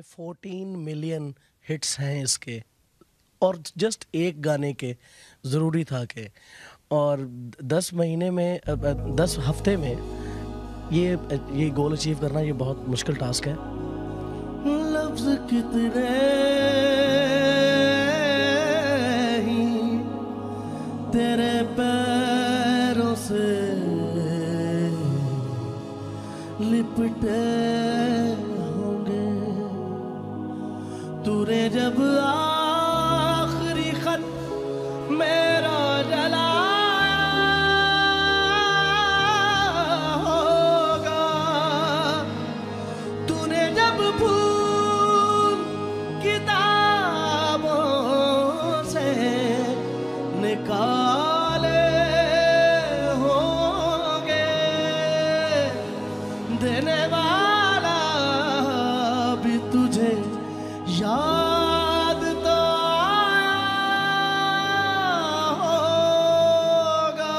14 million hits हैं इसके, और जस्ट एक गाने के ज़रूरी था कि, और 10 महीने में 10 हफ्ते में ये गोल अचीव करना ये बहुत मुश्किल टास्क है। लफ्ज़ कितने ही तेरे पैरों से लिपटे होंगे, तूने जब आखिरी खत मेरा जला होगा, तूने जब फूल किताबों से निकाले होंगे, देने वाला भी तुझे याद तो होगा।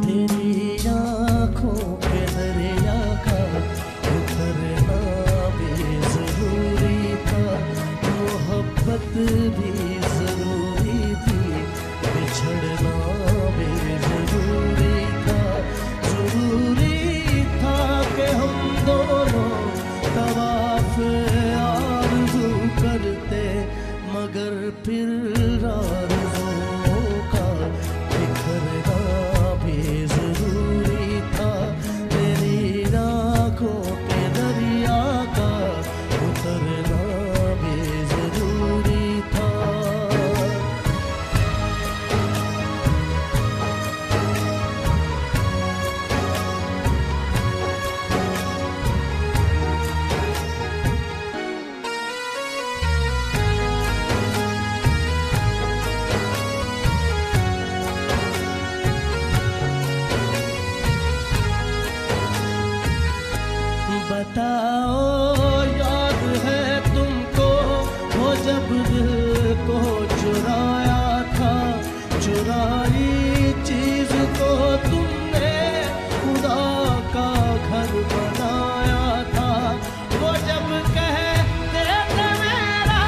तेरी आँखों के दरिया का उतरना भी जरूरी था, मोहब्बत भी जरूरी थी, बिछड़ना भी जरूरी था। जरूरी था कि हम दोनों तवाफ आरज़ू करते, मगर फिर आरज़ुओं का बिखरना भी जरूरी था। तेरी आँखों के दरिया का उतरना भी जरूरी था। बताओ याद है तुमको वो जब दिल को चुराया था, चुराई चीज को तुमने खुदा का घर बनाया था। वो जब कहते थे मेरा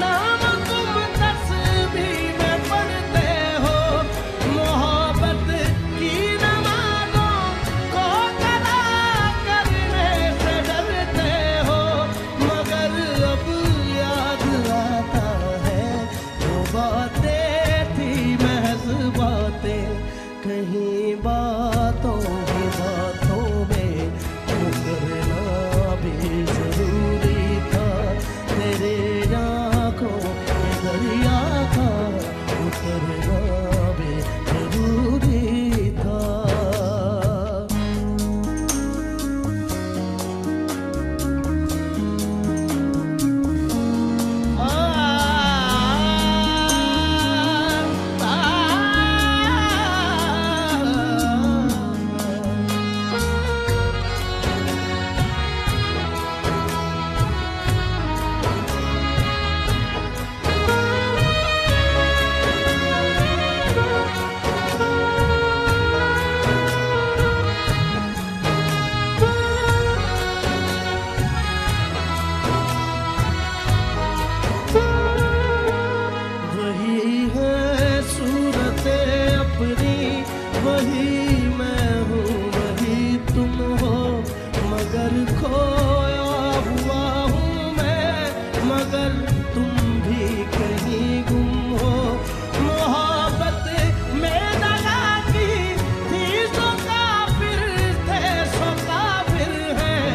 नाम तुम तस्बीह में पढ़ते हो, मोहब्बत की नमाज़ों को कदा करने से डरते हो, मगर अब याद आता है वो बातें थी महज बातें, कहीं बातों ही बातों में मुकरना भी जरूरी था। तेरे आँखों के दरिया का उतरना भी जरूरी था। वही है सूरतें अपनी, वही मैं हूँ वही तुम हो, मगर खोया हुआ हूँ मैं, मगर तुम भी कहीं गुम हो। मोहब्बत में दगा की थी सो काफिर थे, सो काफिर हैं,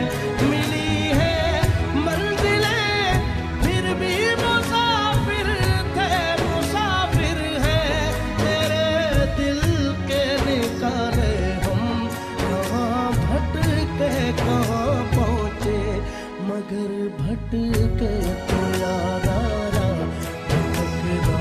मिली है मंजिलें फिर भी मुसाफिर थे, मुसाफिर हैं। तेरे दिल के निकाले हम कहाँ भटके कहाँ पहुँचे, मगर भटके तो याद आ रहा भटकना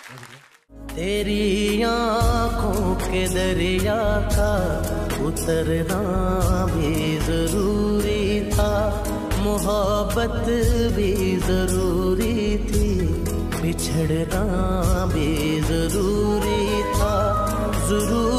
तेरी आँखों के दरिया का उतरना भी जरूरी था, मोहब्बत भी जरूरी थी, बिछड़ना भी जरूरी था, जरूरी